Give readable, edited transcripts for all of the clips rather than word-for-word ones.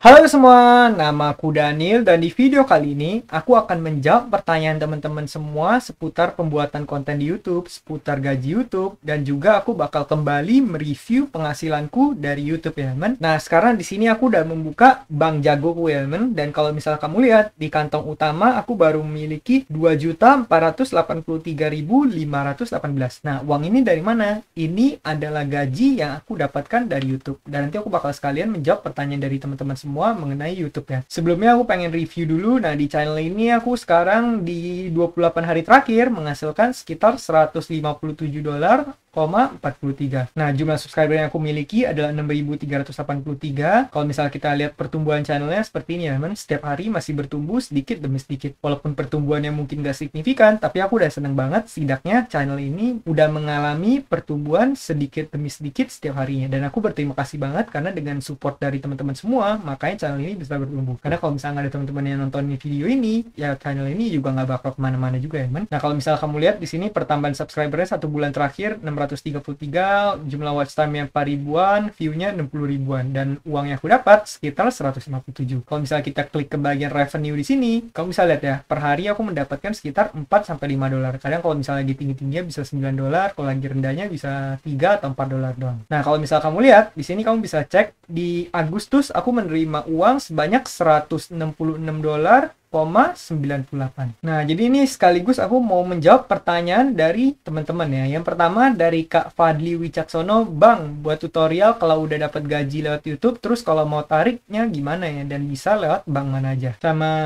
Halo semua, nama aku Daniel dan di video kali ini aku akan menjawab pertanyaan teman-teman semua seputar pembuatan konten di YouTube, seputar gaji YouTube, dan juga aku bakal kembali mereview penghasilanku dari YouTube ya teman. Nah sekarang di sini aku udah membuka Bank Jagoku ya teman, dan kalau misal kamu lihat di kantong utama aku baru memiliki 2.483.518. Nah uang ini dari mana? Ini adalah gaji yang aku dapatkan dari YouTube, dan nanti aku bakal sekalian menjawab pertanyaan dari teman-teman semua mengenai YouTube ya. Sebelumnya aku pengen review dulu. Nah, di channel ini aku sekarang di 28 hari terakhir menghasilkan sekitar $157,43. Nah, jumlah subscriber yang aku miliki adalah 6.383. Kalau misalnya kita lihat pertumbuhan channelnya seperti ini ya, teman. Setiap hari masih bertumbuh sedikit demi sedikit. Walaupun pertumbuhannya mungkin gak signifikan, tapi aku udah seneng banget setidaknya channel ini udah mengalami pertumbuhan sedikit demi sedikit setiap harinya. Dan aku berterima kasih banget karena dengan support dari teman-teman semua, makanya channel ini bisa bertumbuh. Karena kalau misalnya ada teman-teman yang nonton video ini, ya channel ini juga nggak bakal kemana-mana juga ya, teman. Nah, kalau misalnya kamu lihat di sini pertambahan subscribernya 1 bulan terakhir 633, jumlah watch time yang 4 ribuan, view-nya 60 ribuan, dan uang yang aku dapat sekitar 157. Kalau misalnya kita klik ke bagian revenue di sini, kamu bisa lihat ya, per hari aku mendapatkan sekitar 4-5 dolar. Kadang kalau misalnya lagi tinggi-tingginya bisa 9 dolar, kalau lagi rendahnya bisa 3 atau 4 dolar doang. Nah, kalau misalnya kamu lihat di sini, kamu bisa cek di Agustus aku menerima uang sebanyak $166,98. Nah, jadi ini sekaligus aku mau menjawab pertanyaan dari teman-teman ya. Yang pertama dari Kak Fadli Wicaksono, Bang, buat tutorial kalau udah dapat gaji lewat YouTube, terus kalau mau tariknya gimana ya, dan bisa lewat bank mana aja.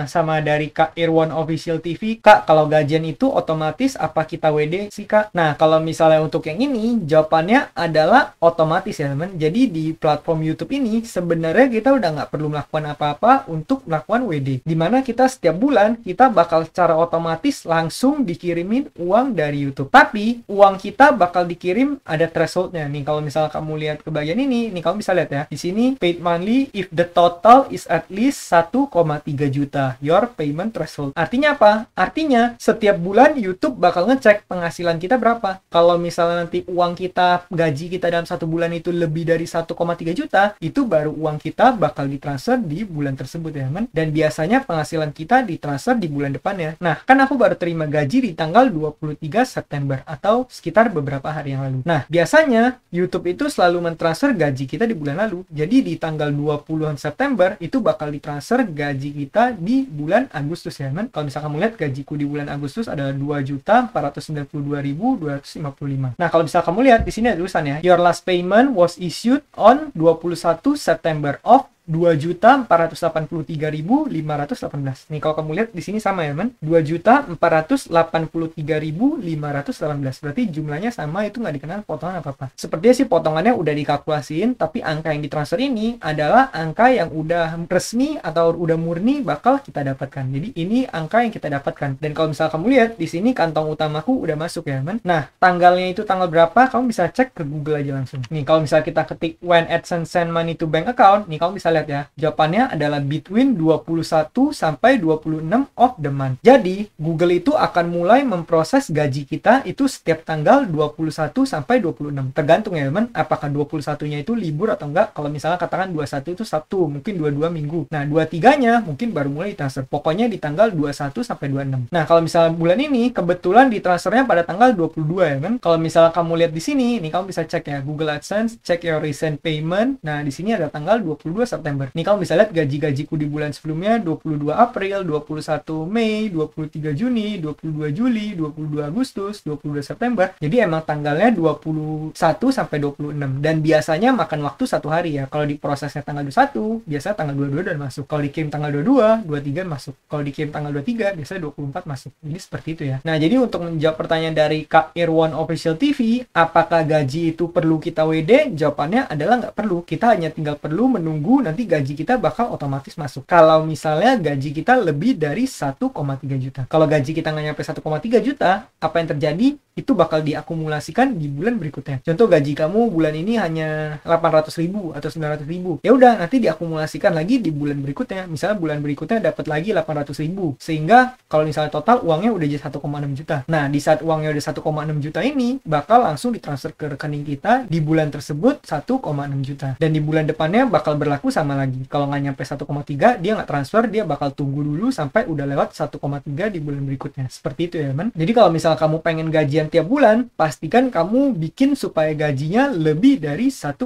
Sama dari Kak Irwan Official TV, Kak, kalau gajian itu otomatis apa kita WD sih, Kak? Nah, kalau misalnya untuk yang ini, jawabannya adalah otomatis ya, teman. Jadi di platform YouTube ini sebenarnya kita udah nggak perlu melakukan apa-apa untuk melakukan WD. Dimana kita setiap bulan kita bakal secara otomatis langsung dikirimin uang dari YouTube. Tapi uang kita bakal dikirim ada thresholdnya nih. Kalau misalnya kamu lihat ke bagian ini, nih kamu bisa lihat ya. Di sini paid monthly if the total is at least 1,3 juta. Your payment threshold. Artinya apa? Artinya setiap bulan YouTube bakal ngecek penghasilan kita berapa. Kalau misalnya nanti uang kita, gaji kita dalam 1 bulan itu lebih dari 1,3 juta, itu baru uang kita bakal ditransfer di bulan tersebut ya, teman. Dan biasanya penghasilan kita ditransfer di bulan depannya. Nah, kan aku baru terima gaji di tanggal 23 September atau sekitar beberapa hari yang lalu. Nah, biasanya YouTube itu selalu mentransfer gaji kita di bulan lalu. Jadi di tanggal 20 September itu bakal ditransfer gaji kita di bulan Agustus ya, teman. Kalau misalkan kamu lihat gajiku di bulan Agustus adalah 2.492.255. Nah, kalau bisa kamu lihat di sini ada tulisannya, your last payment was issued on 21 September of 2.483.518. Nih kalau kamu lihat di sini sama ya, teman. 2.483.518. Berarti jumlahnya sama, itu nggak dikenakan potongan apa-apa. Sepertinya sih potongannya udah dikalkulasiin, tapi angka yang ditransfer ini adalah angka yang udah resmi atau udah murni bakal kita dapatkan. Jadi ini angka yang kita dapatkan. Dan kalau misalnya kamu lihat di sini kantong utamaku udah masuk ya, teman. Nah, tanggalnya itu tanggal berapa? Kamu bisa cek ke Google aja langsung. Nih kalau misalnya kita ketik when AdSense send money to bank account, nih kamu bisa lihat ya, jawabannya adalah between 21 sampai 26 of the month. Jadi Google itu akan mulai memproses gaji kita itu setiap tanggal 21 sampai 26. Tergantung ya, teman, apakah 21-nya itu libur atau enggak. Kalau misalnya katakan 21 itu Sabtu, mungkin 22 Minggu. Nah, 23-nya mungkin baru mulai transfer. Pokoknya di tanggal 21 sampai 26. Nah, kalau misalnya bulan ini kebetulan ditransfernya pada tanggal 22 ya, kan. Kalau misalnya kamu lihat di sini, nih kamu bisa cek ya Google AdSense, check your recent payment. Nah, di sini ada tanggal 22 September. Nih kamu bisa lihat gaji-gajiku di bulan sebelumnya 22 April, 21 Mei, 23 Juni, 22 Juli, 22 Agustus, 22 September. Jadi emang tanggalnya 21 sampai 26. Dan biasanya makan waktu 1 hari ya. Kalau diprosesnya tanggal 21, biasanya tanggal 22 dan masuk. Kalau dikirim tanggal 22, 23 masuk. Kalau dikirim tanggal 23, biasanya 24 masuk. Jadi seperti itu ya. Nah, jadi untuk menjawab pertanyaan dari Kak Irwan Official TV, apakah gaji itu perlu kita WD? Jawabannya adalah nggak perlu. Kita hanya tinggal perlu menunggu nanti gaji kita bakal otomatis masuk. Kalau misalnya gaji kita lebih dari 1,3 juta. Kalau gaji kita nggak nyampe 1,3 juta, apa yang terjadi? Itu bakal diakumulasikan di bulan berikutnya. Contoh gaji kamu bulan ini hanya 800.000 atau 900.000. Ya udah, nanti diakumulasikan lagi di bulan berikutnya. Misalnya bulan berikutnya dapat lagi 800.000. Sehingga kalau misalnya total uangnya udah jadi 1,6 juta. Nah, di saat uangnya udah 1,6 juta ini bakal langsung ditransfer ke rekening kita di bulan tersebut 1,6 juta. Dan di bulan depannya bakal berlaku sama lama lagi. Kalau nggak nyampe 1,3 dia nggak transfer, dia bakal tunggu dulu sampai udah lewat 1,3 di bulan berikutnya. Seperti itu ya teman. Jadi kalau misal kamu pengen gajian tiap bulan, pastikan kamu bikin supaya gajinya lebih dari 1,3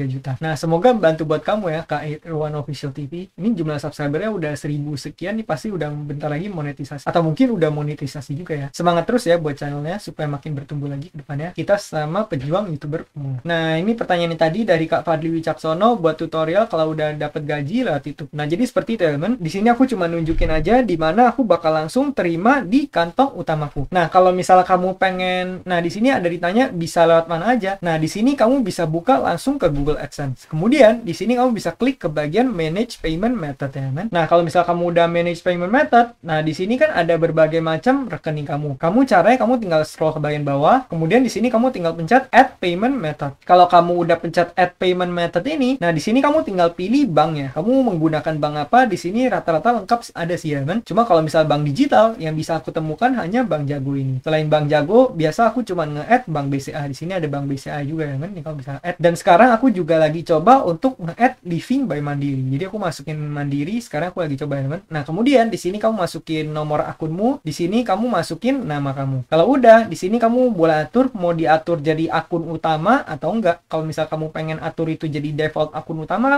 juta. Nah, semoga membantu buat kamu ya, Kak Irwan Official TV. Ini jumlah subscribernya udah 1000 sekian nih, pasti udah bentar lagi monetisasi. Atau mungkin udah monetisasi juga ya. Semangat terus ya buat channelnya supaya makin bertumbuh lagi ke depannya. Kita sama pejuang YouTuber. Nah, ini pertanyaan tadi dari Kak Fadli Wicaksono buat tutorial kalau udah dapat gaji lewat YouTube. Nah, jadi seperti itu ya, teman. Di sini aku cuma nunjukin aja di mana aku bakal langsung terima di kantong utamaku. Nah, kalau misalnya kamu pengen, nah di sini ada ditanya bisa lewat mana aja. Nah, di sini kamu bisa buka langsung ke Google AdSense. Kemudian di sini kamu bisa klik ke bagian Manage Payment Method ya, teman. Nah, kalau misalnya kamu udah Manage Payment Method, nah di sini kan ada berbagai macam rekening kamu. Caranya kamu tinggal scroll ke bagian bawah. Kemudian di sini kamu tinggal pencet Add Payment Method. Kalau kamu udah pencet Add Payment Method ini, nah di sini kamu tinggal pilih banknya. Kamu menggunakan bank apa? Di sini rata-rata lengkap ada sih ya, kan? Cuma kalau misal bank digital yang bisa aku temukan hanya Bank Jago ini. Selain Bank Jago, biasa aku cuma nge-add Bank BCA. Di sini ada Bank BCA juga ya, kan? Nih kamu bisa add. Dan sekarang aku juga lagi coba untuk nge-add Living by Mandiri. Jadi aku masukin Mandiri, sekarang aku lagi coba ya, kan? Nah, kemudian di sini kamu masukin nomor akunmu, di sini kamu masukin nama kamu. Kalau udah, di sini kamu boleh atur mau diatur jadi akun utama atau enggak. Kalau misal kamu pengen atur itu jadi default akun utama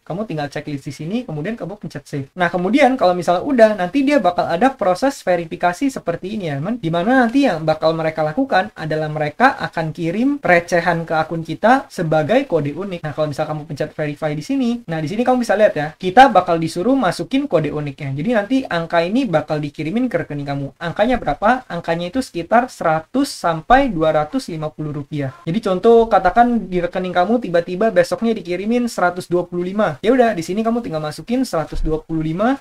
kamu tinggal checklist di sini, kemudian kamu pencet save. Nah, kemudian kalau misalnya udah, nanti dia bakal ada proses verifikasi seperti ini ya, teman. Dimana nanti yang bakal mereka lakukan adalah mereka akan kirim recehan ke akun kita sebagai kode unik. Nah, kalau misal kamu pencet verify di sini, nah di sini kamu bisa lihat ya, kita bakal disuruh masukin kode uniknya. Jadi nanti angka ini bakal dikirimin ke rekening kamu. Angkanya berapa? Angkanya itu sekitar 100 sampai 250 rupiah. Jadi contoh katakan di rekening kamu tiba-tiba besoknya dikirimin 125. Ya udah, di sini kamu tinggal masukin 125.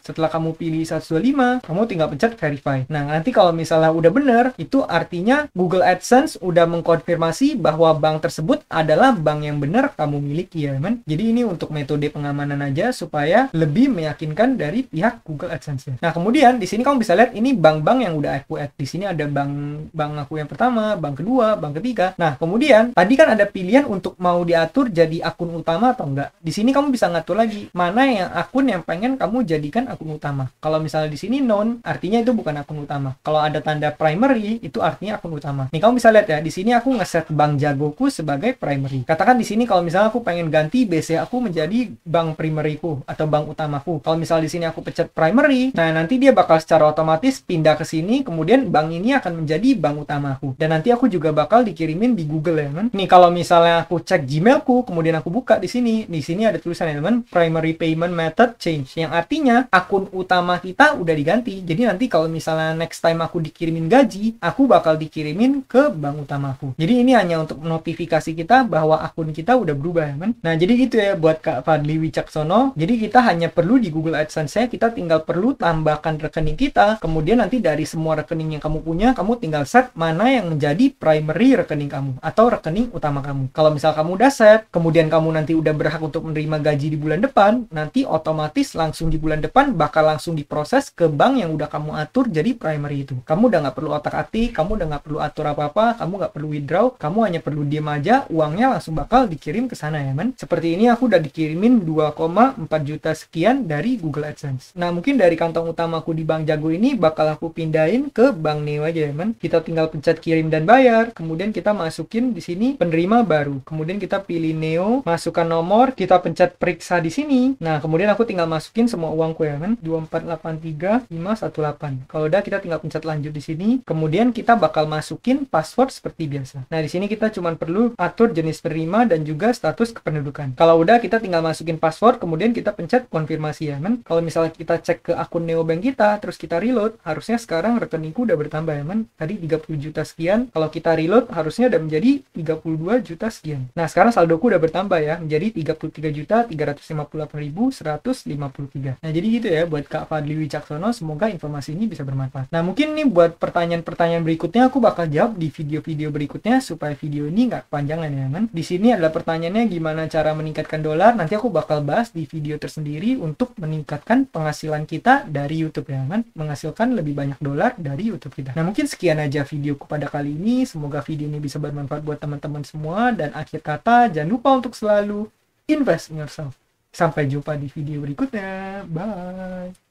Setelah kamu pilih 125, kamu tinggal pencet verify. Nah, nanti kalau misalnya udah bener, itu artinya Google AdSense udah mengkonfirmasi bahwa bank tersebut adalah bank yang benar kamu miliki ya, teman. Jadi ini untuk metode pengamanan aja supaya lebih meyakinkan dari pihak Google AdSense. Nah, kemudian di sini kamu bisa lihat ini bank-bank yang udah aku add. Di sini ada bank aku yang pertama, bank kedua, bank ketiga. Nah, kemudian tadi kan ada pilihan untuk mau diatur jadi akun utama atau enggak. Di sini kamu bisa ngatur lagi mana yang akun yang pengen kamu jadikan akun utama. Kalau misalnya di sini known, artinya itu bukan akun utama. Kalau ada tanda primary, itu artinya akun utama. Nih kamu bisa lihat ya, di sini aku ngeset Bank Jagoku sebagai primary. Katakan di sini kalau misalnya aku pengen ganti BC aku menjadi bank primaryku atau bank utamaku. Kalau misalnya di sini aku pencet primary, nah nanti dia bakal secara otomatis pindah ke sini, kemudian bank ini akan menjadi bank utamaku. Dan nanti aku juga bakal dikirimin di Google ya, kan? Nih kalau misalnya aku cek Gmailku, kemudian aku buka di sini ada tulisan ya, teman, primary payment method change, yang artinya akun utama kita udah diganti. Jadi nanti kalau misalnya next time aku dikirimin gaji, aku bakal dikirimin ke bank utamaku. Jadi ini hanya untuk notifikasi kita bahwa akun kita udah berubah ya, kan? Nah, jadi gitu ya buat Kak Fadli Wicaksono. Jadi kita hanya perlu di Google AdSense-nya, kita tinggal perlu tambahkan rekening kita, kemudian nanti dari semua rekening yang kamu punya, kamu tinggal set mana yang menjadi primary rekening kamu atau rekening utama kamu. Kalau misal kamu udah set, kemudian kamu nanti udah berhak untuk menerima gaji di bulan depan, nanti otomatis langsung di bulan depan bakal langsung diproses ke bank yang udah kamu atur jadi primary itu. Kamu udah nggak perlu otak-atik, kamu udah nggak perlu atur apa-apa, kamu nggak perlu withdraw, kamu hanya perlu diem aja, uangnya langsung bakal dikirim ke sana ya, man. Seperti ini aku udah dikirimin 2,4 juta sekian dari Google AdSense. Nah, mungkin dari kantong utamaku di Bank Jago ini bakal aku pindahin ke Bank Neo aja ya, man. Kita tinggal pencet kirim dan bayar, kemudian kita masukin di sini penerima baru. Kemudian kita pilih Neo, masukkan nomor, kita pencet periksa di sini. Nah, kemudian aku tinggal masukin semua uangku ya, kan? 2483518. Kalau udah, kita tinggal pencet lanjut di sini. Kemudian kita bakal masukin password seperti biasa. Nah, di sini kita cuma perlu atur jenis penerima dan juga status kependudukan. Kalau udah, kita tinggal masukin password, kemudian kita pencet konfirmasi ya, kan? Kalau misalnya kita cek ke akun neobank kita, terus kita reload, harusnya sekarang rekeningku udah bertambah ya, kan? Tadi 30 juta sekian. Kalau kita reload, harusnya udah menjadi 32 juta sekian. Nah, sekarang saldoku udah bertambah ya, menjadi 33.358.153. Nah, jadi gitu ya buat Kak Fadli Wicaksono. Semoga informasi ini bisa bermanfaat. Nah, mungkin nih buat pertanyaan-pertanyaan berikutnya aku bakal jawab di video-video berikutnya supaya video ini nggak kepanjangan ya, kan? Di sini adalah pertanyaannya gimana cara meningkatkan dolar. Nanti aku bakal bahas di video tersendiri untuk meningkatkan penghasilan kita dari YouTube ya, kan? Menghasilkan lebih banyak dolar dari YouTube kita. Nah, mungkin sekian aja videoku pada kali ini. Semoga video ini bisa bermanfaat buat teman-teman semua. Dan akhir kata, jangan lupa untuk selalu invest in yourself. Sampai jumpa di video berikutnya. Bye.